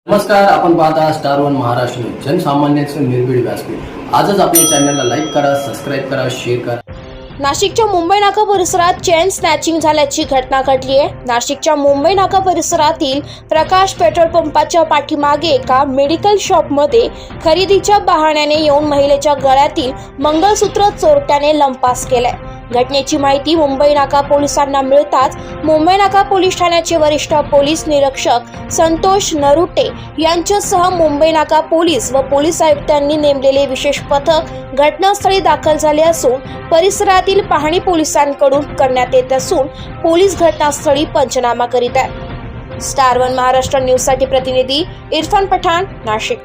नमस्कार, आपण पाहता स्टार वन महाराष्ट्र न्यूज, जनसामान्यांचे निर्भीड व्यासपीठ। आजच आपल्या चॅनलला लाईक करा, सबस्क्राईब करा, शेअर करा। नाशिकच्या मुंबई नाका परिसरात चेन स्नॅचिंग झाल्याची घटना घडली आहे। नाशिकच्या मुंबई नाका परिसरातील प्रकाश पेट्रोल पंपाच्या पाठीमागे एका मेडिकल शॉपमध्ये खरेदीच्या बहाण्याने येऊन महिलेच्या गळ्यातील मंगळसूत्र चोरट्याने लंपास केलंय। घटनेची माहिती मुंबई नाका पोलिसांना मिळताच मुंबई नाका पोलीस ठाण्याचे वरिष्ठ पोलीस निरीक्षक संतोष नरुटे यांच्यासह मुंबई नाका पोलीस व पोलीस आयुक्तांनी नेमलेले विशेष पथक घटनास्थळी दाखल झाले असून परिसरातील पाहणी पोलिसांकडून करण्यात येत असून पोलीस घटनास्थळी पंचनामा करीत आहेत। स्टार वन महाराष्ट्र न्यूज साठी प्रतिनिधी इरफान पठाण, नाशिक।